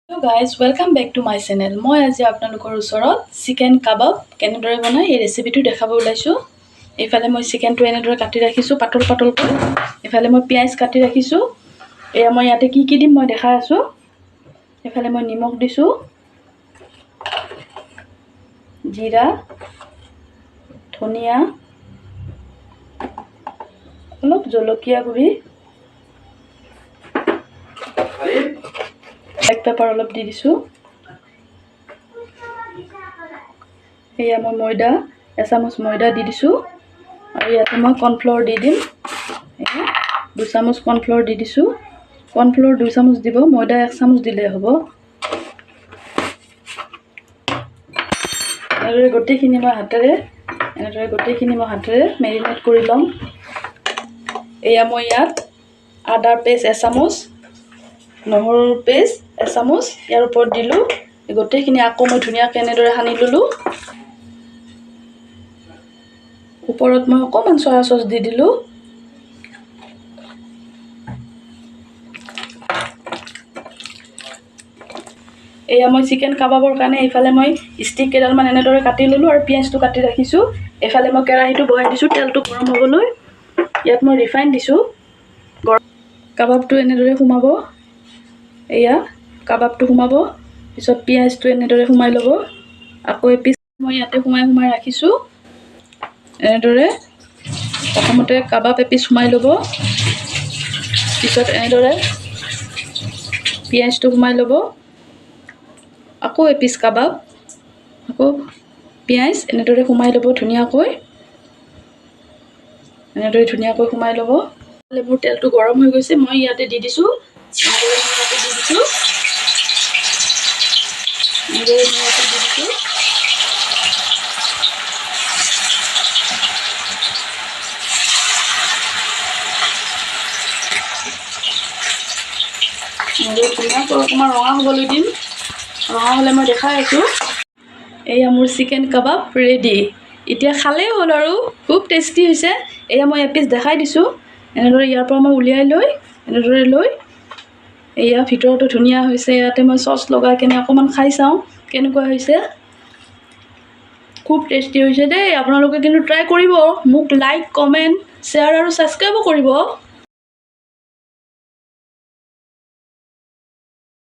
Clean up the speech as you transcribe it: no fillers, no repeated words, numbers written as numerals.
Hello guys, welcome back to my channel. মই আজি আপোনালোকৰ ওচৰত চিকেন কাবাব কেনেদৰে বনাই এই ৰেচিপিটো দেখাব ওলাইছো। এইফালে মই চিকেনটো এনেদৰে কাটি ৰাখিছো পাতল পাতলকৈ। এইফালে মই পিয়াজ কাটি ৰাখিছো। এয়া মই ইয়াতে কি দিম মই দেখাই আছো। এইফালে মই নিমখ দিছো, জিৰা, ধনিয়া, অলপ জলকীয়া গুড়ি, ব্লেক পেপাৰ অলপ দি দিছো। এয়া মই ময়দা এচামুচ ময়দা দি দিছো আৰু ইয়াতে মই কৰ্ণফ্লাৱাৰ দি দিম। এয়া 2 চামুচ কৰ্ণফ্লাৱাৰ দি দিছো। কৰ্ণফ্লাৱাৰ 2 চামুচ দিব, ময়দা 1 চামুচ দিলে হ'ব। এনেদৰে গোটেইখিনি মই হাতেৰে মেৰিনেট কৰি লম। এয়া মই ইয়াত আদাৰ পেষ্ট 1 চামুচ, নহৰুৰ পেষ্ট 1 চামুচ ইয়াৰ ওপৰত দিলোঁ। গোটেইখিনি আকৌ মই ধুনীয়াকৈ এনেদৰে সানি ল'লোঁ। ওপৰত মই অকণমান চয়া চচ দি দিলোঁ। এয়া মই চিকেন কাবাবৰ কাৰণে এইফালে মই ষ্টিক কেইডালমান এনেদৰে কাটি ল'লোঁ আৰু পিঁয়াজটো কাটি ৰাখিছোঁ। এইফালে মই কেৰাহীটো বহাই দিছোঁ তেলটো গৰম হ'বলৈ। ইয়াত মই ৰিফাইন দিছোঁ। কাবাবটো এনেদৰে সোমাব। এয়া কাবাবটো সোমাব, পিছত পিঁয়াজটো এনেদৰে সোমাই ল'ব। আকৌ এপিচ মই ইয়াতে সোমাই ৰাখিছোঁ। এনেদৰে প্ৰথমতে কাবাব এপিচ সোমাই ল'ব, পিছত এনেদৰে পিঁয়াজটো সোমাই ল'ব, আকৌ এপিচ কাবাব, আকৌ পিঁয়াজ এনেদৰে সোমাই ল'ব ধুনীয়াকৈ। সোমাই ল'ব। মোৰ তেলটো গৰম হৈ গৈছে, মই ইয়াতে দি দিছোঁ। অকণমান ৰঙা হ'বলৈ দিম। ৰঙা হ'লে মই দেখাই আছোঁ। এয়া মোৰ চিকেন কাবাব ৰেডি। এতিয়া খালেই হ'ল আৰু খুব টেষ্টি হৈছে। এয়া মই এপিচ দেখাই দিছোঁ। এনেদৰে ইয়াৰ পৰা মই উলিয়াই এনেদৰে লৈ এয়া ভিতৰতো ধুনীয়া হৈছে। ইয়াতে মই চচ লগাই কেনে অকণমান খাই চাওঁ কেনেকুৱা হৈছে। খুব টেষ্টি হৈছে দেই। আপোনালোকে কিন্তু ট্ৰাই কৰিব। মোক লাইক, কমেণ্ট, শ্বেয়াৰ আৰু ছাবস্ক্ৰাইবো কৰিব।